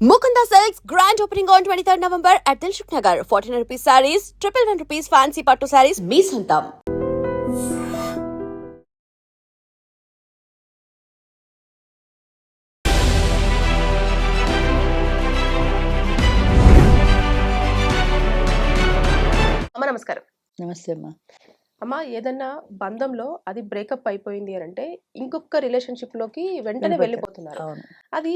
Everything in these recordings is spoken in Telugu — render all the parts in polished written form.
Mukunda Silks grand opening on 23rd November at Dilshuk Nagar. 1400 rupees sarees, 111 rupees fancy patto sarees, మీ సొంతం. అమ్మ నమస్కారం. నమస్తే అమ్మా. అమ్మ ఏదన్నా బంధంలో అది బ్రేకప్ అయిపోయింది అని అంటే ఇంకొక రిలేషన్షిప్ లోకి వెంటనే వెళ్ళిపోతున్నారు. అవును. అది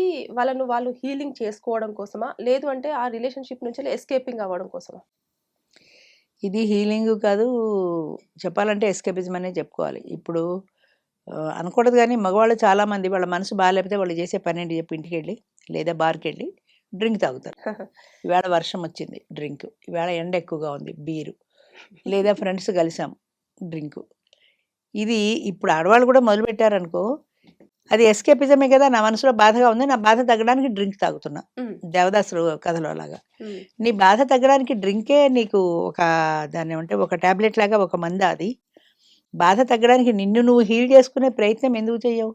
వాళ్ళు హీలింగ్ చేసుకోవడం కోసమా, లేదు అంటే ఆ రిలేషన్షిప్ నుంచి ఎస్కేపింగ్ అవ్వడం కోసమా? ఇది హీలింగ్ కాదు, చెప్పాలంటే ఎస్కేపిజం అనే చెప్పుకోవాలి. ఇప్పుడు అనకూడదు కానీ మగవాళ్ళు చాలామంది వాళ్ళ మనసు బాగాలేకపోతే వాళ్ళు చేసే పని ఏంటి చెప్పి ఇంటికి వెళ్ళి లేదా బార్కి వెళ్ళి డ్రింక్ తాగుతారు. ఇవాళ వర్షం వచ్చింది డ్రింక్, ఇవాళ ఎండ ఎక్కువగా ఉంది బీరు, లేదా ఫ్రెండ్స్ కలిసాం డ్రింకు. ఇది ఇప్పుడు ఆడవాళ్ళు కూడా మొదలుపెట్టారనుకో, అది ఎస్కేపిజమే కదా. నా మనసులో బాధగా ఉంది, నా బాధ తగ్గడానికి డ్రింక్ తాగుతున్నా. దేవదాసులు కథలో లాగా నీ బాధ తగ్గడానికి డ్రింకే నీకు ఒక దాన్ని ఏమంటే ఒక టాబ్లెట్ లాగా ఒక మంద. అది బాధ తగ్గడానికి నిన్ను నువ్వు హీల్ చేసుకునే ప్రయత్నం ఎందుకు చెయ్యవు?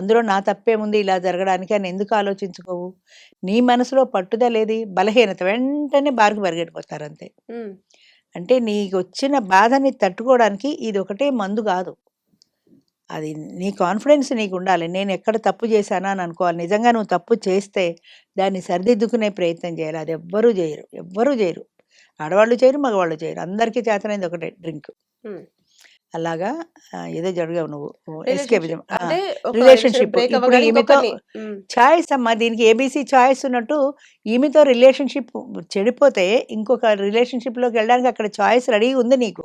అందులో నా తప్పేముంది ఇలా జరగడానికి అని ఎందుకు ఆలోచించుకోవు? నీ మనసులో పట్టుదలేది, బలహీనత, వెంటనే బార్కు పరిగెట్టిపోతారు అంతే. అంటే నీకు వచ్చిన బాధని తట్టుకోవడానికి ఇది ఒకటే మందు కాదు. అది నీ కాన్ఫిడెన్స్ నీకు ఉండాలి. నేను ఎక్కడ తప్పు చేశానా అని అనుకోవాలి. నిజంగా నువ్వు తప్పు చేస్తే దాన్ని సరిదిద్దుకునే ప్రయత్నం చేయాలి. అది ఎవ్వరూ చేయరు. ఆడవాళ్ళు చేయరు, మగవాళ్ళు చేయరు. అందరికీ చేతనైంది ఒకటే డ్రింక్. అలాగా ఏదో జరిగావు నువ్వు ఎస్కేపిజం రిలేషన్షిప్. ఇప్పుడు ఈమెతో చాయిస్ అమ్మా, దీనికి ఏబీసీ చాయిస్ ఉన్నట్టు ఈమెతో రిలేషన్షిప్ చెడిపోతే ఇంకొక రిలేషన్షిప్ లోకి వెళ్ళడానికి అక్కడ చాయిస్ రెడీ ఉంది నీకు,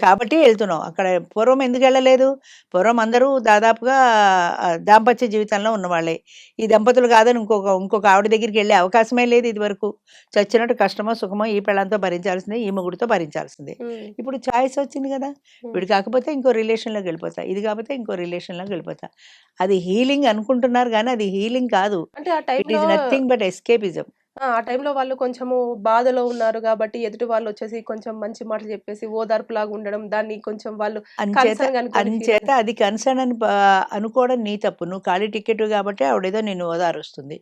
కాబట్టి వెళ్తున్నావు. అక్కడ పూర్వం ఎందుకు వెళ్ళలేదు? పూర్వం అందరూ దాదాపుగా దాంపత్య జీవితంలో ఉన్నవాళ్ళే. ఈ దంపతులు కాదని ఇంకొక ఆవిడ దగ్గరికి వెళ్ళే అవకాశమే లేదు. ఇది వరకు చచ్చినట్టు కష్టమో సుఖమో ఈ పెళ్ళంతో భరించాల్సిందే, ఈ మొగుడితో భరించాల్సిందే. ఇప్పుడు చాయిస్ వచ్చింది కదా, వీడు కాకపోతే ఇంకో రిలేషన్లోకి వెళ్ళిపోతా, ఇది కాకపోతే ఇంకో రిలేషన్లోకి వెళ్ళిపోతా. అది హీలింగ్ అనుకుంటున్నారు కానీ అది హీలింగ్ కాదు. అంటే ఆ ఇట్ టైంలో ఈస్ నథింగ్ బట్ ఎస్కేపిజం. ఆ టైంలో వాళ్ళు కొంచెము బాధలో ఉన్నారు కాబట్టి ఎదుటి వాళ్ళు వచ్చేసి కొంచెం మంచి మాటలు చెప్పేసి ఓదార్పులాగా ఉండడం, దాన్ని కొంచెం వాళ్ళు అంచేత అది కన్సర్న్ అని అనుకోవడం నీ తప్పు. నువ్వు ఖాళీ టికెట్ కాబట్టి ఆవిడేదో నిన్ను ఓదారుస్తుంది.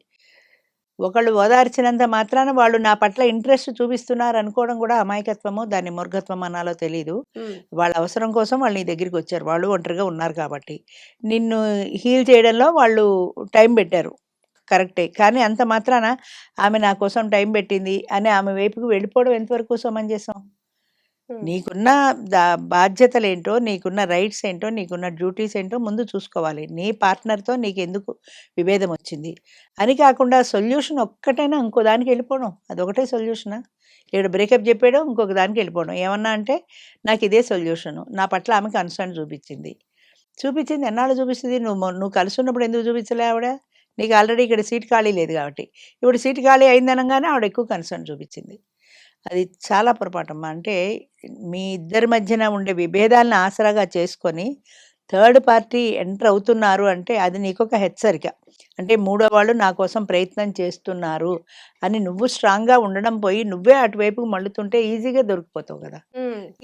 ఒకళ్ళు ఓదార్చినంత మాత్రాన వాళ్ళు నా పట్ల ఇంట్రెస్ట్ చూపిస్తున్నారు అనుకోవడం కూడా అమాయకత్వమో దాన్ని మూర్ఘత్వం అనాలో తెలీదు. వాళ్ళ అవసరం కోసం వాళ్ళు నీ దగ్గరికి వచ్చారు, వాళ్ళు ఒంటరిగా ఉన్నారు కాబట్టి. నిన్ను హీల్ చేయడంలో వాళ్ళు టైం పెట్టారు, కరెక్టే. కానీ అంత మాత్రాన ఆమె నా కోసం టైం పెట్టింది అని ఆమె వైపుకు వెళ్ళిపోవడం ఎంతవరకు సమంజసం? నీకున్న బాధ్యతలు ఏంటో, నీకున్న రైట్స్ ఏంటో, నీకున్న డ్యూటీస్ ఏంటో ముందు చూసుకోవాలి. నీ పార్ట్నర్తో నీకు ఎందుకు విభేదం వచ్చింది అని కాకుండా సొల్యూషన్ ఒక్కటైనా ఇంకో దానికి వెళ్ళిపోవడం, అదొకటే సొల్యూషనా? ఇక్కడ బ్రేకప్ చెప్పాడు, ఇంకొక దానికి వెళ్ళిపోవడం. ఏమన్నా అంటే నాకు ఇదే సొల్యూషను, నా పట్ల ఆమె కన్సర్న్ చూపించింది. ఎన్నాళ్ళు చూపిస్తుంది? నువ్వు కలిసి ఉన్నప్పుడు ఎందుకు చూపించలే ఆవిడ? నీకు ఆల్రెడీ ఇక్కడ సీట్ ఖాళీ లేదు కాబట్టి. ఇప్పుడు సీట్ ఖాళీ అయిందనగానే ఆవిడ ఎక్కువ కన్సర్న్ చూపించింది. అది చాలా పొరపాటమ్మా. అంటే మీ ఇద్దరి మధ్యన ఉండే విభేదాలను ఆసరాగా చేసుకొని థర్డ్ పార్టీ ఎంటర్ అవుతున్నారు అంటే అది నీకొక హెచ్చరిక. అంటే మూడో వాళ్ళు నా కోసం ప్రయత్నం చేస్తున్నారు అని నువ్వు స్ట్రాంగ్గా ఉండడం పోయి నువ్వే అటువైపు మళ్ళుతుంటే ఈజీగా దొరికిపోతావు కదా,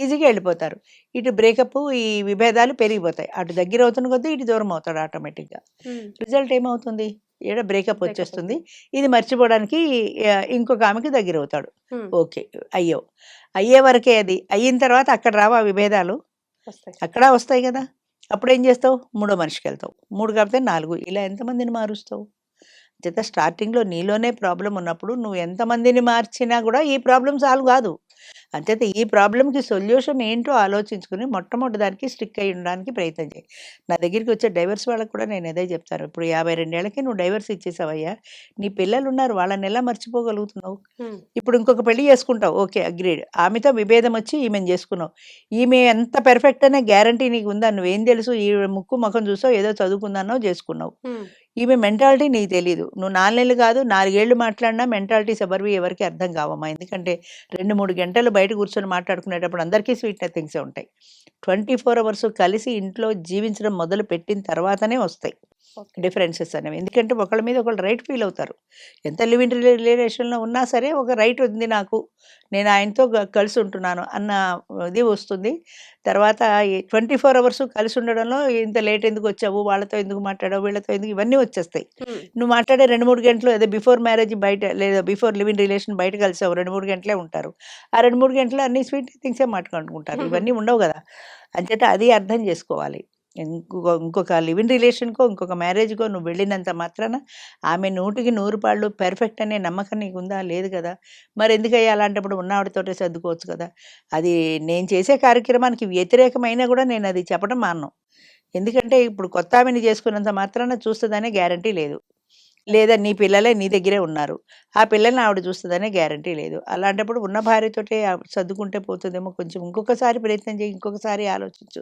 ఈజీగా వెళ్ళిపోతారు. ఇటు బ్రేకప్, ఈ విభేదాలు పెరిగిపోతాయి. అటు దగ్గర అవుతున్న కొద్దీ ఇటు దూరం అవుతాడు ఆటోమేటిక్గా. రిజల్ట్ ఏమవుతుంది? ఈడ బ్రేకప్ వచ్చేస్తుంది. ఇది మర్చిపోవడానికి ఇంకొక ఆమెకి దగ్గర అవుతాడు. ఓకే, అయ్యే వరకే. అది అయిన తర్వాత అక్కడ రావా విభేదాలు? అక్కడ వస్తాయి కదా. అప్పుడు ఏం చేస్తావు? మూడో మనిషికి వెళ్తావు. 3 కాకపోతే 4, ఇలా ఎంతమందిని మారుస్తావు? చేత స్టార్టింగ్లో నీలోనే ప్రాబ్లం ఉన్నప్పుడు నువ్వు ఎంతమందిని మార్చినా కూడా ఈ ప్రాబ్లం సాల్వ్ కాదు. అంచేత ఈ ప్రాబ్లంకి సొల్యూషన్ ఏంటో ఆలోచించుకుని మొట్టమొదటి దానికి స్టిక్ అయి ఉండడానికి ప్రయత్నం చేయి. నా దగ్గరికి వచ్చే డైవర్స్ వాళ్ళకి కూడా నేను అదే చెప్తాను. ఇప్పుడు 52 ఏళ్ళకి నువ్వు డైవర్స్ ఇచ్చేసావయ్యా, నీ పిల్లలు ఉన్నారు, వాళ్ళని ఎలా మర్చిపోగలుగుతున్నావు? ఇప్పుడు ఇంకొక పెళ్లి చేసుకుంటావు, ఓకే అగ్రీడ్. ఆమెతో విభేదం వచ్చి ఈమెను చేసుకున్నావు. ఈమె ఎంత పెర్ఫెక్ట్ అనే గ్యారంటీ నీకు ఉందా? నువ్వేం తెలుసు? ఈ ముక్కు ముఖం చూసావు, ఏదో చదువుకుందానో చేసుకున్నావు. ఈమె మెంటాలిటీ నీకు తెలీదు. నువ్వు 4 నెలలు కాదు 4 ఏళ్ళు మాట్లాడినా మెంటాలిటీస్ ఎవరికి అర్థం కావమ్మా. ఎందుకంటే 2-3 గంటలు బయట కూర్చొని మాట్లాడుకునేటప్పుడు అందరికీ స్వీట్ నథింగ్సే ఉంటాయి. 24 అవర్స్ కలిసి ఇంట్లో జీవించడం మొదలు పెట్టిన తర్వాతనే వస్తాయి. ఓకే. డిఫరెన్సెస్ అనేవి. ఎందుకంటే ఒకళ్ళ మీద ఒకళ్ళు రైట్ ఫీల్ అవుతారు. ఎంత లివ్ ఇన్ రిలేషన్‌లో ఉన్నా సరే ఒక రైట్ ఉంది నాకు. నేను ఆయనతో కలిసి ఉంటున్నాను అన్న ఇది వస్తుంది. తర్వాత ఈ 24 అవర్స్ కలిసి ఉండడంలో ఇంత లేట్ ఎందుకు వచ్చావు? వాళ్ళతో ఎందుకు మాట్లాడావు? వీళ్ళతో ఎందుకు ఇవన్నీ వచ్చేస్తాయి. హ్మ్. నువ్వు మాట్లాడే 2, 3 గంటలు అదే బిఫోర్ మ్యారేజ్ బయట లేదా బిఫోర్ లివ్ ఇన్ రిలేషన్ బయట కలిసావు 2, 3 గంటలే ఉంటారు. ఆ 2, 3 గంటలు అన్ని స్వీట్ థింగ్సే మాట్లాడుకుంటారు. ఇవన్నీ ఉండవు గదా! అంచేత అది అర్థం చేసుకోవాలి. ఇంకొక లివ్ ఇన్ రిలేషన్‌కో, ఇంకొక మ్యారేజ్‌కో నువ్వు వెళ్ళినంత మాత్రాన ఆమె 100కి 100 పాళ్ళు పర్ఫెక్ట్ అనే నమ్మకం నీకుందా? లేదు కదా! మరెందుకయ్యా అలాంటప్పుడు ఉన్న ఆవిడతోటే సర్దుకోవచ్చు కదా! అది నేను చేసే కార్యక్రమానికి వ్యతిరేకమైనా గూడా నేనది చెప్పడం మానను. ఎందుకంటే ఇప్పుడు కొత్త ఆమెని చేసుకున్నంత మాత్రాన చూస్తదనే గ్యారంటీ లేదు. లేదా నీ పిల్లలే నీ దగ్గరే ఉన్నారు. ఆ పిల్లల్ని ఆవిడ చూస్తదనే గ్యారంటీ లేదు. అలాంటప్పుడు ఉన్న భార్యతోటే సర్దుకుంటే పోతుందేమో కొంచెం ఇంకొకసారి ప్రయత్నం చెయ్యి, ఇంకొకసారి ఆలోచించు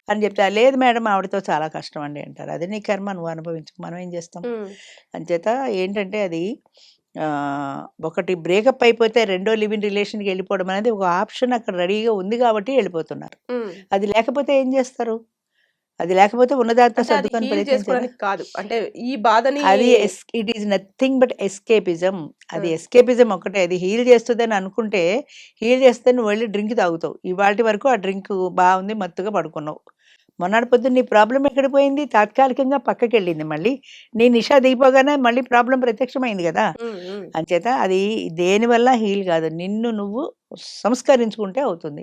అని చెప్తే, లేదు మేడం ఆవిడతో చాలా కష్టం అండి అంటారు. అది నీ కర్మ నువ్వు అనుభవించు. మనం ఏం చేస్తాం? హ్మ్. అంచేత ఏంటంటే అది ఒకటి బ్రేకప్ అయిపోతే రెండో లివ్ ఇన్ రిలేషన్‌కి వెళ్ళిపోవడం అనేది ఒక ఆప్షన్ అక్కడ రెడీగా ఉంది కాబట్టి వెళ్ళిపోతున్నారు. హ్మ్. అది లేకపోతే ఏం చేస్తారు? అది లేకపోతే ఉన్నదాంతో అంటే అది సర్దుకొని హీల్ ప్రయత్నం చేయరా? చేసుకోవడానికి కాదు. అంటే ఈ బాధని అది it is nothing but escapism. అది ఆ! ఎస్కేపిజం ఒక్కటే. అది హీల్ చేస్తదని అనుకుంటే, హీల్ చేస్తే నువ్వు వెళ్లి డ్రింక్ తాగుతావు. ఇవాల్టి వరకు ఆ డ్రింక్ బావుంది, మత్తుగా పడుకున్నావు. మొన్నటి పొద్దున్న నీ ప్రాబ్లమ్ ఎక్కడ పోయింది? తాత్కాలికంగా పక్కకెళ్ళింది మళ్ళీ. నీ నిషా దిగిపోగానే మళ్ళీ ప్రాబ్లమ్ ప్రత్యక్షమైంది గదా! హ్మ్. హ్మ్. అంచేత అది దేనివల్ల హీల్ గాదు. నిన్ను నువ్వు సంస్కరించుకుంటే అవుతుంది.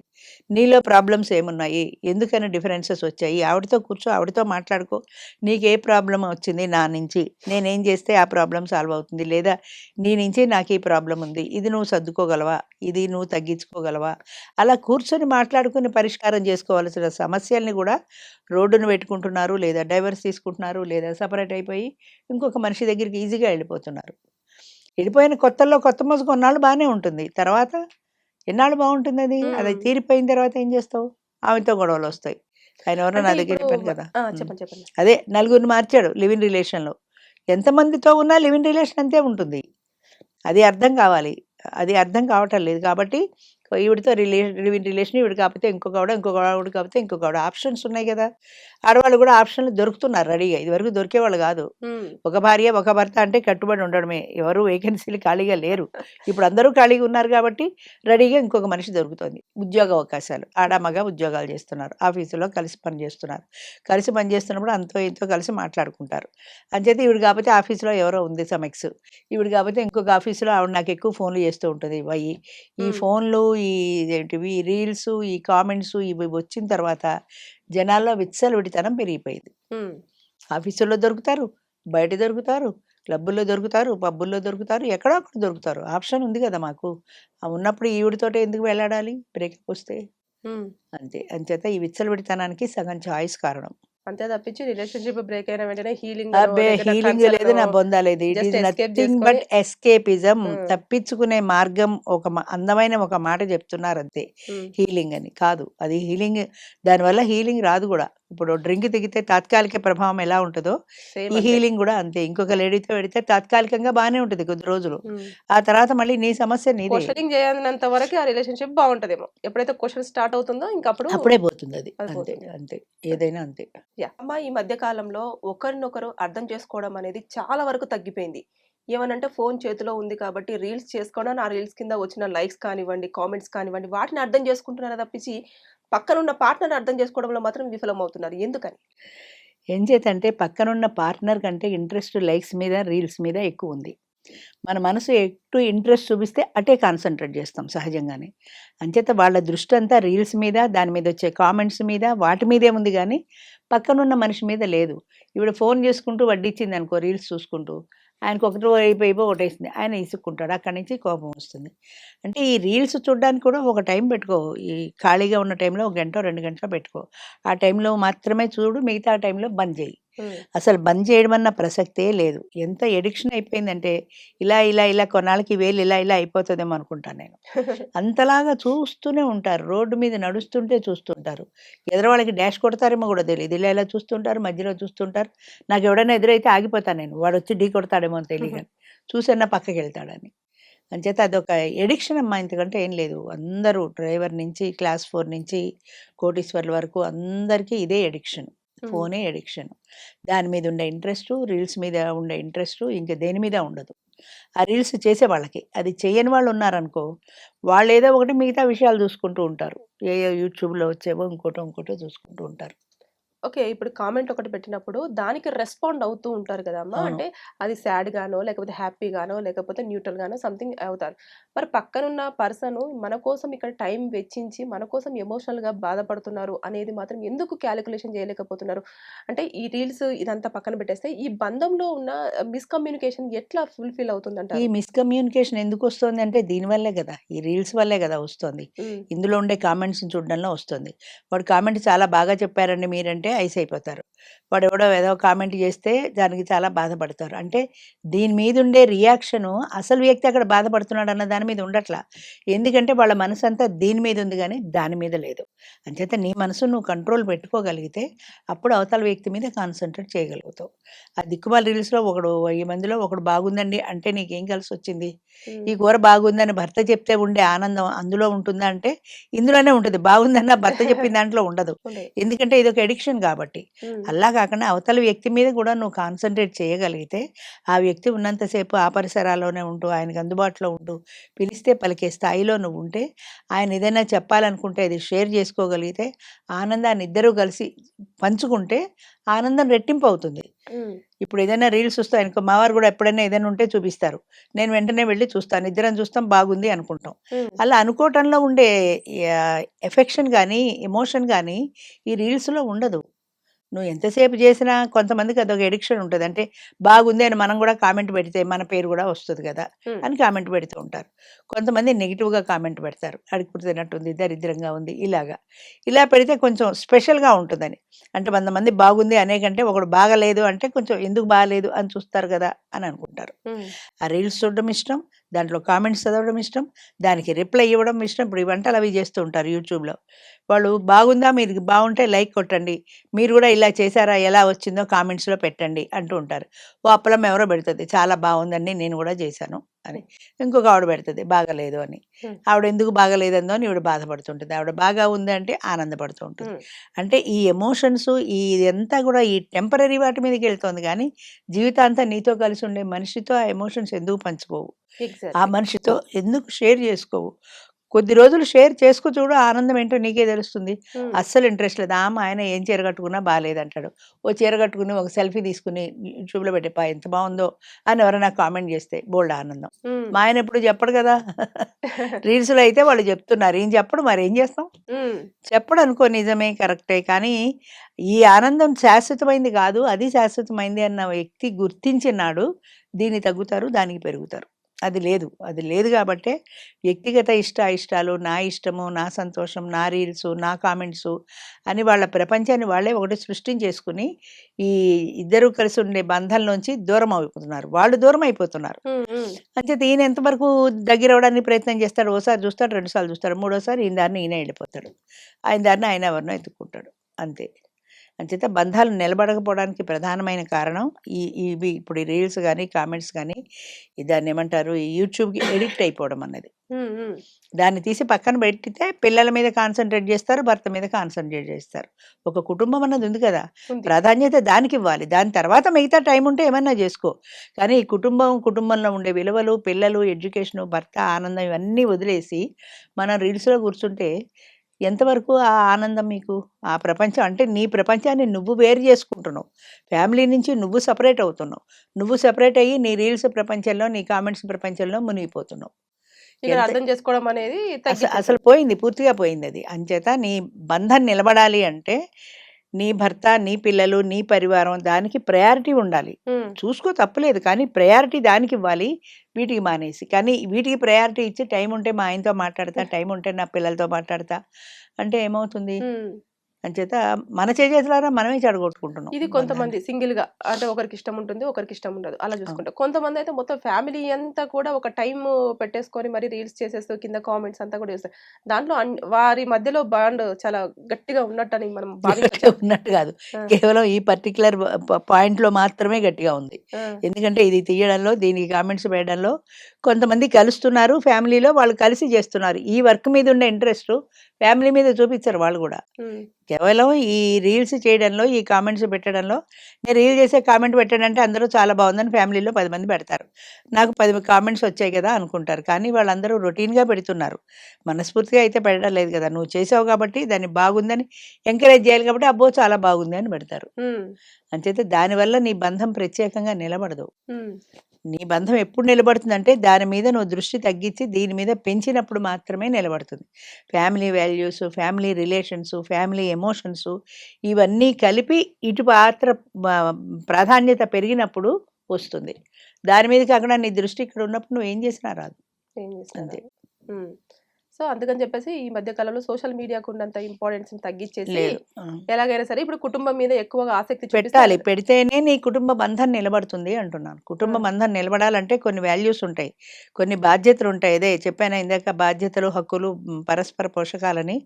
నీలో ప్రాబ్లమ్స్ ఏమున్నాయి? ఎందుకని డిఫరెన్సెస్ వచ్చాయి? ఆవిడతో కూర్చో, ఆవిడతో మాట్లాడుకో. నీకే ప్రాబ్లమ్ వచ్చింది నా నుంచి? నేనేం చేస్తే ఆ ప్రాబ్లమ్ సాల్వ్ అవుతుంది? లేదా నీ నుంచి నాకు ఈ ప్రాబ్లమ్ ఉంది. ఇది నువ్వు సర్దుకోగలవా? ఇది నువ్వు తగ్గించుకోగలవా? అలా కూర్చొని మాట్లాడుకొని పరిష్కారం చేసుకోవాల్సిన సమస్యల్ని గూడా రోడ్డున పెట్టుకుంటున్నారు. లేదా డైవర్స్ తీసుకుంటున్నారు. లేదా సెపరేట్ అయిపోయి ఇంకొక మనిషి దగ్గరికి ఈజీగా వెళ్ళిపోతున్నారు. వెళ్ళిపోయిన కొత్తల్లో కొత్త మోజు కొన్నాళ్ళు బానే ఉంటుంది. తర్వాత ఎన్నాళ్ళు బావుంటుందది? అది హ్మ్. తీరిపోయిన తర్వాత ఏం చేస్తావు? ఆమెతో గొడవలొస్తాయి. ఆయనెవరో అంటే నా దగ్గర ఇప్పుడు చెప్పాను కదా! ఆ! హ్మ్. చెప్పండి. చెప్పండి. అదే నలుగురిని మార్చాడు లివ్ ఇన్ రిలేషన్‌లో. ఎంతమందితో ఉన్నా లివ్ ఇన్ రిలేషన్ అంతే ఉంటుంది. అది అర్థం కావాలి. అది అర్థం కావటం లేదు. కాబట్టి ఈవిడతో లివ్ ఇన్ రిలేషన్ ఈవిడ కాకపోతే ఇంకొక ఆవిడ, ఇంకొక ఆవిడ కాకపోతే ఇంకొక ఆవిడ. ఆప్షన్స్ ఉన్నాయి గదా! ఆడవాళ్ళు గూడా ఆప్షన్‌లు దొరుకుతున్నారు రెడీగా. ఇదివరకు దొరికేవాళ్ళు గాదు. హ్మ్. ఒక భార్య, ఒక భర్త అంటే కట్టుబడి ఉండడమే. ఎవరు వేకెన్సీలు ఖాళీగా లేరు. ఇప్పుడు అందరూ ఖాళీగా ఉన్నారు గాబట్టి రెడీగా ఇంకొక మనిషి దొరుకుతోంది. ఉద్యోగ అవకాశాలు. ఆడ, మగ ఉద్యోగాలు చేస్తున్నారు. ఆఫీసులో కలిసి పని చేస్తున్నారు. కలిసి పని చేస్తున్నప్పుడు అంతో ఇంతో కలిసి మాట్లాడుకుంటారు. అంచేత ఈవిడ కాకపోతే ఆఫీస్‌లో ఎవరో ఉంది సమెక్స్. ఈవిడ కాకపోతే ఇంకొక ఆఫీస్‌లో ఆవిడ నాకెక్కువ ఫోన్‌లు చేస్తూ ఉంటది. ఈ హ్మ్. ఫోన్‌లు, ఈ ఇదేంటివి రీల్సు, ఈ కామెంట్సు ఇవి వచ్చిన తర్వాత జనాల్లో విచ్చలవిడితనం పెరిగిపోయింది. హ్మ్. ఆఫీసుల్లో దొరుకుతారు, బయట దొరుకుతారు, క్లబ్బుల్లో దొరుకుతారు, పబ్బుల్లో దొరుకుతారు, ఎక్కడో అక్కడ దొరుకుతారు. ఆప్షన్ ఉంది గదా మాకు. ఉన్నప్పుడు ఈవిడతోటే ఎందుకు వెళ్ళాడాలి బ్రేకప్ వస్తే? హ్మ్. అంతే. అంచేత ఈ విచ్చలవిడితనానికి సగం చాయిస్ కారణం. అంతే తప్పించి రిలేషన్‌షిప్ బ్రేక్ అయిన వెంటనే హీలింగ్ అనో అబ్బే! లేకపోతే హీలింగ్ లేదు. కన్సర్నో నా బొంద లేదు. It just is escape nothing చేసుకొని బట్ ఎస్కేపిజం. హ్మ్. తప్పించుకునే మార్గం ఒక అందమైన ఒక మాట చెప్తున్నారంతే. హ్మ్. హీలింగ్ అని. కాదు. అది హీలింగ్ దానివల్ల హీలింగ్ రాదు గూడా. ఇప్పుడు డ్రింక్ దిగితే తాత్కాలిక ప్రభావం ఎలా ఉంటదో, సేమ్ ఈ అంతే. హీలింగ్ గూడా అంతే. ఇంకొక లేడీతో వెడితే తాత్కాలికంగా బానే ఉంటది కొద్ది రోజులు. హ్మ్. ఆ తర్వాత మళ్ళీ నీ సమస్య నీదే. క్వెషనింగ్ చేయనంత వరకే ఆ రిలేషన్‌షిప్ బావుంటదేమో. ఎప్పుడైతే క్వెషన్ స్టార్ట్ అవుతుందో ఇంకప్పుడు అప్పుడే పోతుందది. అది అంతే. పోతుంది. అంతే. ఏదైనా అంతే. యాహ్! అమ్మ ఈ మధ్య కాలంలో ఒకరినొకరు అర్థం చేసుకోవడం అనేది చాలా వరకు తగ్గిపోయింది. ఏమనంటే ఫోను చేతిలో ఉంది కాబట్టి రీల్స్ చేసుకోవడం, ఆ రీల్స్ కింద వచ్చిన లైక్స్ కానివ్వండి, కామెంట్స్ కానివ్వండి, వాటిని అర్థం చేసుకుంటున్నారే తప్పించి, పక్కనున్న పార్ట్నర్‌ని అర్థం చేసుకోవడంలో మాత్రం విఫలమవుతున్నారు. ఎందుకని? ఏం చేతంటే పక్కనున్న పార్ట్నర్ కంటే ఇంట్రెస్ట్ లైక్స్ మీద, రీల్స్ మీద ఎక్కువుంది. మన మనసు ఎటు ఇంట్రెస్ట్ చూపిస్తే అటే కాన్సంట్రేట్ చేస్తాం సహజంగానే. అంచేత వాళ్ళ దృష్టంతా రీల్స్ మీద, దాని మీదొచ్చే కామెంట్స్ మీద, వాటి మీదే ఉంది గానీ, పక్కనున్న మనిషి మీద లేదు. ఈవిడ ఫోను చేసుకుంటూ వడ్డిచ్చిందనుకో రీల్స్ చూసుకుంటూ, ఆయనకు ఒకటి అయిపోయి ఒకటేసింది. ఆయన ఇసుక్కుంటాడు. అక్కడి నుంచి కోపం వస్తుంది. అంటే ఈ రీల్స్ చూడ్డానికి కూడా ఒక టైం పెట్టుకో. ఈ ఖాళీగా ఉన్న టైంలో ఒక గంటో, 2 గంటలో పెట్టుకో. ఆ టైంలో మాత్రమే చూడు. మిగతా టైంలో బంద్ చెయ్యి. హ్మ్. అసలు బంద్ చేయడం అన్న ప్రసక్తే లేదు. ఎంత ఎడిక్షన్ అయిపోయిందంటే ఇలా కొన్నాళ్ళకి ఈ వేలు ఇలా అయిపోతదేమో అనుకుంటాను నేను. అంతలాగా చూస్తూనే ఉంటారు. రోడ్డు మీద నడుస్తుంటే చూస్తుంటారు. ఎదురువాళ్ళకి డాష్ కొడతారేమో గూడా తెలీదు. ఇలా చూస్తుంటారు. మధ్యలో చూస్తుంటారు. నాకెవడైనా ఎదురైతే ఆగిపోతాను నేను. వాడొచ్చి ఢీ కొడతాడేమో అని తెలియగాని. చూసన్నా పక్కకెళ్తాడని. అంచేత అదొక ఎడిక్షన్ అమ్మా ఇంతకంటే ఏం లేదు. అందరూ డ్రైవర్ నుంచి, క్లాస్ 4 నుంచి కోటీశ్వర్ల వరకు అందరికీ ఇదే ఎడిక్షన్. హ్మ్. ఫోనే ఎడిక్షన్. దాని మీద ఉండే ఇంట్రెస్టు, రీల్స్ మీద ఉండే ఇంట్రెస్టు ఇంక దేని మీద ఉండదు. ఆ రీల్స్ చేసేవాళ్ళకి. అది చెయ్యని వాళ్ళు ఉన్నారనుకో, వాళ్ళేదో ఒకటి మిగతా విషయాలు చూసుకుంటూ ఉంటారు. ఏయో యూట్యూబ్‌లో వచ్చేవో ఇంకోటో, ఇంకోటో చూసుకుంటూ ఉంటారు. ఓకే. ఇప్పుడు కామెంట్ ఒకటి పెట్టినప్పుడు దానికి రెస్పాండ్ అవుతూ ఉంటారు కదమ్మా! అవును. అంటే అది సాడ్ గానో, లేకపోతే హ్యాపీ గానో, లేకపోతే న్యూట్రల్ గానో సంథింగ్ అవుతారు. మరి పక్కనున్న పర్సను మన కోసం ఇక్కడ టైం వెచ్చించి, మన కోసం ఎమోషనల్‌గా బాధపడుతున్నారు అనేది మాత్రం ఎందుకు కాలిక్యులేషన్ చేయలేకపోతున్నారు? అంటే ఈ రీల్స్ ఇదంతా పక్కన పెట్టేస్తే, ఈ బంధంలో ఉన్న మిస్‌కమ్యూనికేషన్ ఎట్లా ఫుల్‌ఫిల్ ఈ అవుతుందంటారు? మిస్‌కమ్యూనికేషన్ ఎందుకొస్తోందంటే దీనివల్లే గదా! ఈ రీల్స్ వల్లే గదా వస్తోంది. హ్మ్. ఇందులో ఉండే కామెంట్స్‌ని చూడడంలో వస్తుంది. వాడు కామెంట్ చాలా బాగా చెప్పారండి మీరంటే ఐసయిపోతారు. వాడెవడో ఏదో కామెంట్ చేస్తే దానికి చాలా బాధపడతారు. అంటే దీని మీదుండే రియాక్షను అసలు వ్యక్తి అక్కడ బాధపడుతున్నాడన్న దాని మీద ఉండట్లా. ఎందుకంటే వాళ్ళ మనసంతా దీని మీద ఉంది గానీ దాని మీద లేదు. అంచేత నీ మనసుని నువ్వు కంట్రోల్ పెట్టుకోగలిగితే అప్పుడు అవతల వ్యక్తి మీద కాన్సంట్రేట్ చేయగలుగుతావు. ఆ దిక్కుమాల రీల్స్‌లో ఒకడు 1000 మందిలో ఒకడు బాగుందండి అంటే నీకేం కలిసొచ్చింది? హ్మ్. ఈ కూర బాగుందని భర్త చెప్తే ఉండే ఆనందం అందులో ఉంటుందా అంటే, ఇందులోనే ఉంటది. బాగుందన్న భర్త చెప్పిన దాంట్లో ఉండదు. ఉండదు. ఎందుకంటే ఇదొక ఎడిక్షన్ గాబట్టి. హ్మ్. అలా కాకుండా అవతల వ్యక్తి మీద కూడా నువ్వు కాన్సంట్రేట్ చేయగలిగితే, ఆ వ్యక్తి ఉన్నంత సేపు ఆ పరిసరాల్లోనే ఉంటూ, ఆయనకు అందుబాటులో ఉంటూ, పిలిస్తే పలికే స్థాయిలో నువ్వుంటే, ఆయన ఏదైనా చెప్పాలనుకుంటే అది షేర్ చేసుకోగలిగితే, ఆనందాన్ని ఇద్దరూ కలిసి పంచుకుంటే, ఆనందం రెట్టింపవుతుంది. హ్మ్. ఇప్పుడు ఏదైనా రీల్స్ వస్తాయనుకో, మా వారు గూడా ఎప్పుడైనా ఏదైనా ఉంటే చూపిస్తారు. నేను వెంటనే వెళ్లి చూస్తాను. ఇద్దరం చూస్తాం బాగుంది అనుకుంటాం. హ్మ్. అలా అనుకోవటంలో ఉండే ఎఫెక్షన్ గానీ, ఎమోషన్ గానీ ఈ రీల్స్‌లో ఉండదు. నువ్వు ఎంతసేపు చేసినా కొంతమందికి అదొక ఎడిక్షన్ ఉంటది. అంటే బాగుంది అని మనం గూడా కామెంట్ పెడితే మన పేరు గూడా వస్తది గదా! హ్మ్. అని కామెంట్ పెడుతూ ఉంటారు. కొంతమంది నెగెటివ్‌గా కామెంట్ పెడతారు. అడుక్కు తిన్నట్టుంది, దరిద్రంగా ఉంది ఇలాగా. ఇలా పెడితే కొంచెం స్పెషల్‌గా ఉంటుందని. అంటే 100 మంది బాగుంది అనే కంటే ఒకడు బాగాలేదు అంటే కొంచెం ఎందుకు బాలేదు అని చూస్తారు గదా! అని అనుకుంటారు. హ్మ్. ఆ రీల్స్ చూడడం ఇష్టం. దాంట్లో కామెంట్స్ చదవడం ఇష్టం. దానికి రిప్లై ఇవ్వడం ఇష్టం. ఇప్పుడు ఈ వంటలవి చేస్తూ ఉంటారు యూట్యూబ్‌లో. వాళ్ళు బాగుందా? మీది బావుంటే లైక్ కొట్టండి. మీరు గూడా ఇలా చేశారా? ఎలా వచ్చిందో కామెంట్స్‌లో పెట్టండి అంటూ ఉంటారు. ఓ అప్పలం ఎవరో పెడుతది. చాలా బావుందండి. నేను గూడా చేశాను అని. హ్మ్. ఇంకొక ఆవిడ పెడతది బాగాలేదు అని. హ్మ్. ఆవిడ ఎందుకు బాగాలేదందో అని ఈవిడ బాధపడుతుంటది. ఆవిడ బాగా ఉంది అంటే ఆనందపడుతూ ఉంటుంది. హ్మ్. అంటే ఈ ఎమోషన్స్ ఇదంతా గూడా ఈ టెంపరరీ వాటి మీదకెళ్తోంది గానీ, జీవితాంతం నీతో కలిసి ఉండే మనిషితో ఆ ఎమోషన్స్ ఎందుకు పంచుకోవు? ఆ ఎగ్జాక్ట్‌లీ. మనిషితో ఎందుకు షేర్ చేసుకోవు? కొద్ది రోజులు షేర్ చేసుకో చూడు ఆనందం ఏంటో నీకే తెలుస్తుంది. హ్మ్. అస్సలు ఇంట్రెస్ట్ లేదు. మా ఆయన ఏం చీర కట్టుకున్నా బాలేదంటాడు. ఓ చీర కట్టుకుని ఒక సెల్ఫీ తీసుకొని యూట్యూబ్‌లో పెట్టి ఎంత బావుందో అని ఎవరైనా కామెంట్ చేస్తే బోలెడు ఆనందం. హ్మ్. మా ఆయన ఎప్పుడు చెప్పడు కదా! రీల్స్‌లో అయితే వాళ్ళు చెప్తున్నారు. ఈయన చెప్పడు మరేం చేస్తాం? హ్మ్. చెప్పడనుకో నిజమే కరెక్టే. కానీ ఈ ఆనందం శాశ్వతమైంది కాదు. అది శాశ్వతమైంది అన్న వ్యక్తి గుర్తించినాడు దీనికి తగ్గుతారు, దానికి పెరుగుతారు. అది లేదు. అది లేదు గాబట్టే వ్యక్తిగత ఇష్టాలు, నా ఇష్టము, నా సంతోషం, నా రీల్సు, నా కామెంట్సు అని వాళ్ళ ప్రపంచాన్ని వాళ్ళే ఒకటి సృష్టించేసుకొని, ఈ ఇద్దరూ కలిసి ఉండే బంధంలోంచి దూరం అయిపోతున్నారు. వాళ్ళు దూరం అయిపోతున్నారు. హ్మ్. హ్మ్. అంచేత ఈయన ఎంతవరకు దగ్గరవ్వడానికి ప్రయత్నం చేస్తాడు. ఓసారి చూస్తాడు, 2 సార్లు చూస్తాడు. మూడోసారి ఈయన దారిన ఈయనే ఎళ్ళిపోతాడు. ఆయన దారిన ఆయన ఎవరినో ఎతుక్కుంటాడు. అంతే. అంచేత బంధాలు నిలబడకపోవడానికి ప్రధానమైన కారణం ఇవి ఇప్పుడు ఈ రీల్స్ గాని, కామెంట్స్ గాని దాన్నేమంటారు ఈ యూట్యూబ్‌కి ఎడిక్ట్ అయిపోవడం అన్నది. హ్మ్. హ్మ్. దాన్ని తీసి పక్కన పెట్టితే పిల్లల మీద కాన్సంట్రేట్ చేస్తారు. భర్త మీద కాన్సంట్రేట్ చేస్తారు. ఒక కుటుంబం అన్నది ఉంది కదా! ఉంది. ప్రాధాన్యత దానికివ్వాలి. దాని తర్వాత మిగతా టైం ఉంటే ఏమన్నా చేసుకో. కానీ ఈ కుటుంబంలో ఉండే విలువలు, పిల్లలు, ఎడ్యుకేషను, భర్త ఆనందం ఇవన్నీ వదిలేసి మనం రీల్స్‌లో కూర్చుంటే ఎంతవరకు ఆ ఆనందం మీకు? ఆ ప్రపంచం అంటే నీ ప్రపంచాన్ని నువ్వు వేరు చేసుకుంటున్నావు. ఫ్యామిలీ నుంచి నువ్వు సెపరేట్ అవుతున్నావు. నువ్వు సెపరేట్ అయ్యి నీ రీల్స్ ప్రపంచంలో, నీ కామెంట్స్ ప్రపంచంలో మునిగిపోతున్నావు. ఇక్కడ ఎంత అర్థం చేసుకోవడం అనేది అసలు తగ్గిపోతుంది. పోయింది. పూర్తిగా పోయిందది. అంచేత నీ బంధం నిలబడాలి అంటే, నీ భర్త, నీ పిల్లలు, నీ పరివారం దానికి ప్రయారిటీ ఉండాలి. హ్మ్. చూసుకో తప్పులేదు. కానీ ప్రయారిటీ దానికివ్వాలి. వీటికి మానేసి. కానీ వీటికి ప్రయారిటీ ఇచ్చి టైం ఉంటే మా ఆయనతో మాట్లాడతా, టైం ఉంటే నా పిల్లలతో మాట్లాడతా అంటే ఏమవుతుంది? హ్మ్. అంచేత మన చేజేతులారా మనమే చెడగొట్టుకుంటున్నాం ఇది బంధాన్ని. కొంతమంది సింగిల్‌గా అంటే ఒకరికి ఇష్టం ఉంటుంది. ఒకరికి ఇష్టం ఉండదు. అలా అవును. చూసుకుంటారు. కొంతమందయితే మొత్తం ఫ్యామిలీ అంతా కూడా ఒక టైము పెట్టేసుకొని మరి రీల్స్ చేసేస్తూ కింద కామెంట్స్ అంతా కూడా చేస్తారు. దాంట్లో వారి మధ్యలో బాండ్ చాలా గట్టిగా ఉన్నట్టని మనం గట్టిగా భావించొచ్చా? ఉన్నట్టు కాదు. ఆ! కేవలం ఈ పర్టిక్యులర్ పాయింట్‌లో మాత్రమే గట్టిగా ఉంది. ఆ! ఎందుకంటే ఇది తీయడంలో, దీనికి కామెంట్స్ వేయడంలో కొంతమంది కలుస్తున్నారు. ఫ్యామిలీలో వాళ్ళు కలిసి చేస్తున్నారు. ఈ వర్క్ మీద ఉండే ఇంట్రెస్టు ఫ్యామిలీ మీద చూపించరు వాళ్ళు గూడా. హ్మ్. కేవలం ఈ రీల్స్ చేయడంలో, ఈ కామెంట్స్ పెట్టడంలో, నేను రీల్ చేసే కామెంట్ పెట్టానంటే అందరూ చాలా బాగుందని ఫ్యామిలీలో 10 మంది పెడతారు. నాకు 10 కామెంట్స్ వచ్చాయి కదా అనుకుంటారు. కానీ వాళ్ళందరూ రొటీన్‌గా పెడుతున్నారు. మనస్ఫూర్తిగా అయితే పెట్టడం లేదు కదా! నువ్వు చేసావు కాబట్టి దాన్ని బాగుందని ఎంకరేజ్ చేయాలి కాబట్టి, అబ్బో! చాలా బాగుంది అని పెడతారు. హ్మ్. అంచేత దానివల్ల నీ బంధం ప్రత్యేకంగా నిలబడదు. హ్మ్. నీ బంధం ఎప్పుడు నిలబడుతుందంటే దాని మీద నువ్వు దృష్టి తగ్గించి దీని మీద పెంచినప్పుడు మాత్రమే నిలబడుతుంది. Family values, family relations, family emotions ఇవన్నీ కలిపి ఇటు పాత్ర ప్రాధాన్యత పెరిగినప్పుడు వస్తుంది. దాని మీద కాకుండా నీ దృష్టి ఇక్కడ ఉన్నప్పుడు నువ్వు ఏం చేసినా రాదు. ఏం చేస్తున్నారు? అంతే. హ్మ్. సో అందుకని చెప్పేసి ఈ మధ్య కాలంలో సోషల్ మీడియాకు ఉన్నంత ఇంపార్టెన్స్ తగ్గించేసి లేదు. ఎలాగైనా సరే ఇప్పుడు కుటుంబం మీద ఎక్కువగా ఆసక్తి పెట్టాలి. చూపిస్తారు. పెడితేనే నీ కుటుంబ బంధం నిలబడుతుంది అంటున్నాను. కుటుంబ ఆ. బంధం నిలబడాలంటే కొన్ని వాల్యూస్ ఉంటాయి. కొన్ని బాధ్యతలు ఉంటాయి. అదే చెప్పానా ఇందాక బాధ్యతలు, హక్కులు, పరస్పర పోషకాలని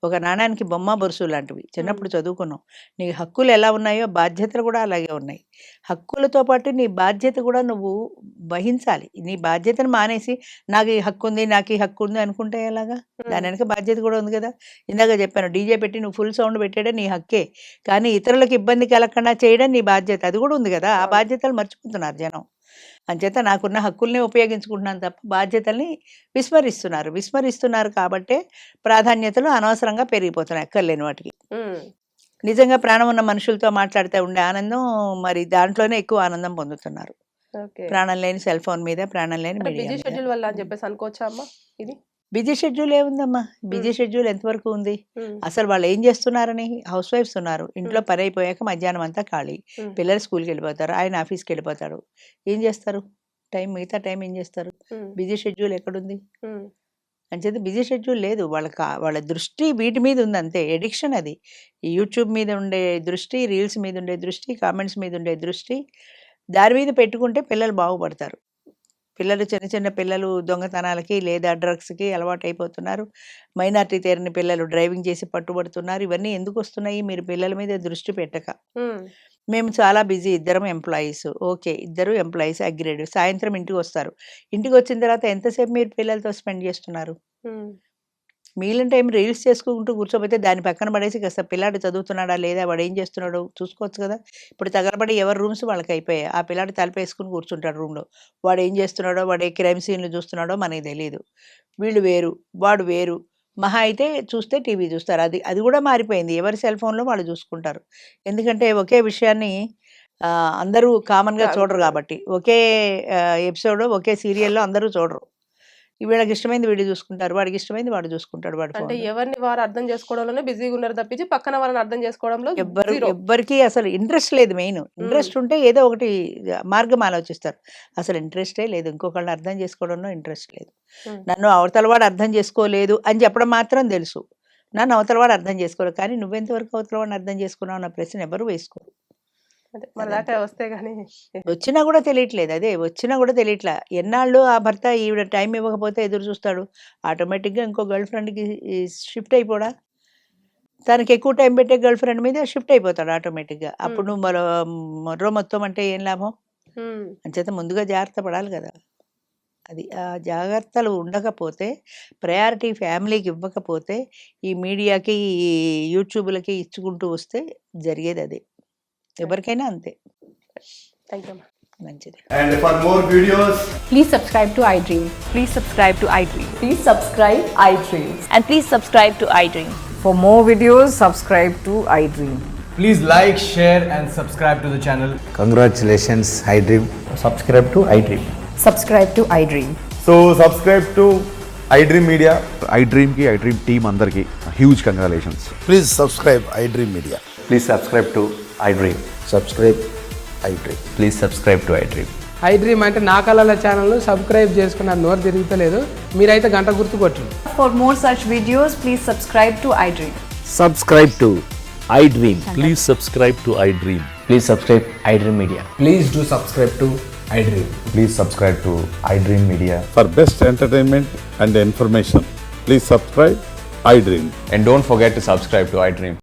ఒక నాణానికి బొమ్మ, బొరుసు లాంటివి. చిన్నప్పుడు చదువుకున్నాం. నీ హక్కులు ఎలా ఉన్నాయో బాధ్యతలు కూడా అలాగే ఉన్నాయి. హక్కులతో పాటు నీ బాధ్యత కూడా నువ్వు వహించాలి. నీ బాధ్యతను మానేసి నాకు ఈ హక్కు ఉంది, నాకు ఈ హక్కు ఉంది అనుకుంటే ఎలాగా? దాని వెనక బాధ్యత కూడా ఉంది కదా! ఇందాక చెప్పాను డీజే పెట్టి నువ్వు ఫుల్ సౌండ్ పెట్టేయడం నీ హక్కే. కానీ ఇతరులకు ఇబ్బంది కలగకుండా చేయడం నీ బాధ్యత. అది కూడా ఉంది కదా! ఆ అవును. బాధ్యతలు మర్చిపోతున్నారు జనం. అంచేత నాకున్న హక్కుల్ని ఉపయోగించుకుంటున్నాను తప్ప బాధ్యతల్ని విస్మరిస్తున్నారు. విస్మరిస్తున్నారు కాబట్టే ప్రాధాన్యతలు అనవసరంగా పెరిగిపోతున్నాయి అక్కర్లేని వాటికి. హ్మ్. నిజంగా ప్రాణం ఉన్న మనుషులతో మాట్లాడితే ఉండే ఆనందం మరి దాంట్లోనే ఎక్కువ ఆనందం పొందుతున్నారు. ఓకే. ప్రాణం లేని సెల్ ఫోన్ మీద, ప్రాణం లేని అంటే మీడియా బిజీ మీద. షెడ్యూల్ వల్ల అని చెప్పేసి అనుకోవచ్చా అమ్మా ఇది? బిజీ షెడ్యూల్ ఏముందమ్మా? బిజీ షెడ్యూల్ ఎంతవరకు ఉంది? హ్మ్. అసలు వాళ్ళు ఏం చేస్తున్నారని? హౌస్ వైఫ్స్ ఉన్నారు. ఇంట్లో హ్మ్. పని అయిపోయాక మధ్యాహ్నం అంతా ఖాళీ. హ్మ్. పిల్లలు స్కూల్‌కి వెళ్ళిపోతారు. ఆయన ఆఫీస్‌కి వెళ్ళిపోతాడు. ఏం చేస్తారు? మిగతా టైం ఏం చేస్తారు? హ్మ్. బిజీ షెడ్యూల్ ఎక్కడుంది? హ్మ్. అంచేత బిజీ షెడ్యూల్ లేదు. వాళ్ళ దృష్టి వీటి మీద ఉంది అంతే. ఎడిక్షన్ అది. ఈ యూట్యూబ్ మీద ఉండే దృష్టి, రీల్స్ మీద ఉండే దృష్టి, కామెంట్స్ మీద ఉండే దృష్టి, దాని మీద పెట్టుకుంటే పిల్లలు బాగుపడతారు. పిల్లలు చిన్న చిన్న పిల్లలు దొంగతనాలకి లేదా డ్రగ్స్‌కి అలవాటైపోతున్నారు. మైనారిటీ తేరిన పిల్లలు డ్రైవింగ్ చేసి పట్టుబడుతున్నారు. ఇవన్నీ ఎందుకొస్తున్నాయి? మీరు పిల్లల మీద దృష్టి పెట్టక. హ్మ్. మేము చాలా బిజీ ఇద్దరం ఎంప్లాయీస్. ఓకే. ఇద్దరు ఎంప్లాయీస్ అగ్రీడ్. సాయంత్రం ఇంటికొస్తారు. ఇంటికొచ్చిన తర్వాత ఎంతసేపు మీరు పిల్లలతో స్పెండ్ చేస్తున్నారు? హ్మ్. మిగిలిన టైం రీల్స్ చేసుకుంటూ కూర్చోపోతే దాన్ని పక్కన పడేసి కాస్త పిల్లాడు చదువుతున్నాడా లేదా? వాడేం చేస్తున్నాడో చూసుకోవచ్చు కదా! ఇప్పుడు తగలబడి ఎవరి రూమ్స్ వాళ్ళకయిపోయాయి. ఆ పిల్లాడు తలుపేసుకొని కూర్చుంటాడు రూమ్‌లో. వాడేం చేస్తున్నాడో, వాడు ఏ క్రైమ్ సీన్‌లు చూస్తున్నాడో మనకి తెలీదు. వీళ్ళు వేరు, వాడు వేరు. మహా అయితే చూస్తే టీవీ చూస్తారు. అది కూడా మారిపోయింది. ఎవరి సెల్ ఫోన్‌లో వాళ్ళు చూసుకుంటారు. ఎందుకంటే ఒకే విషయాన్ని అందరూ కామన్‌గా చూడరు తాగుతున్నారు. కాబట్టి. ఒకే ఎపిసోడ్, ఒకే సీరియల్‌లో అందరూ చూడరు. వీళ్ళకి ఇష్టమైంది వీళ్ళు చూసుకుంటారు. వాడికి ఇష్టమైంది వాడు చూసుకుంటాడు వాడి అంటే ఫోన్‌లో. ఎవరిని వారు అర్థం చేసుకోవడంలోనే బిజీగా ఉన్నారు తప్పించి పక్కన వాళ్ళని అర్థం చేసుకోవడంలో జీరో. ఎవ్వరికీ అసలు ఇంట్రెస్ట్ లేదు మెయిన్. హ్మ్. ఇంట్రెస్ట్ ఉంటే ఏదో ఒకటి మార్గం ఆలోచిస్తారు. అసలు ఇంట్రెస్టే లేదు. ఇంకొకళ్ళని అర్థం చేసుకోవడంలో ఇంట్రెస్ట్ లేదు. హ్మ్. నన్ను అవతల వాడు అర్థం చేసుకోలేదు అని చెప్పడం మాత్రం తెలుసు. నన్ను అవతల వాడు అర్థం చేసుకోలేదు. కానీ నువ్వెంత వరకు అవతల వాడిని అర్థం చేసుకున్నావు అన్న ప్రశ్న ఎవరు వేసుకోరు. అదే మన అదంతే. దాకా వస్తే గానీ వచ్చినా కూడా తెలియట్లేదు. అదే వచ్చినా కూడా తెలియట్లా. ఎన్నాళ్ళు ఆ భర్త ఈవిడ టైం ఇవ్వకపోతే ఎదురు చూస్తాడు. ఆటోమేటిక్‌గా ఇంకో గర్ల్ ఫ్రెండ్‌కి షిఫ్ట్ అయిపోడా? తనకి ఎక్కువ టైం పెట్టే గర్ల్ ఫ్రెండ్ మీద షిఫ్ట్ అయిపోతాడు ఆటోమేటిక్‌గా. అప్పుడు హ్మ్. నువ్వు మొర్రో మొత్తం అంటే ఏం లాభం? హ్మ్. అంచేత ముందుగా జాగ్రత్త పడాలి కదా! అది. ఆ జాగ్రత్తలు ఉండకపోతే, ప్రయారిటీ ఫ్యామిలీకి ఇవ్వకపోతే, ఈ మీడియాకి, ఈ యూట్యూబ్‌లకి ఇచ్చుకుంటూ వస్తే జరిగేదదే. ఎవరికైనా అంతే. థాంక్ యూ అమ్మా. మంచిది. And for more videos, Please subscribe to iDream. Please subscribe to iDream. Please subscribe iDreams. And please subscribe to iDream. For more videos, subscribe to iDream. please like, share, and subscribe to the channel. Congratulations, iDream. subscribe to iDream. Subscribe to iDream. So subscribe to iDream Media. iDream ki iDream team అందరికి huge congratulations. Please subscribe iDream Media. Please subscribe to iDream. Subscribe iDream. Please subscribe to iDream. iDream అంటే నా కళల ఛానల్ సబ్స్క్రైబ్ చేసుకున్న నోరు తిరుగుతలేదు. మీరైతే గంట గుర్తు కొట్టండి. For more such videos, please subscribe to iDream. Subscribe to iDream. Please subscribe to iDream. Please subscribe iDream Media. Please do subscribe to iDream. Please subscribe to iDream Media. For best entertainment and information, please subscribe iDream. And don't forget to subscribe to iDream.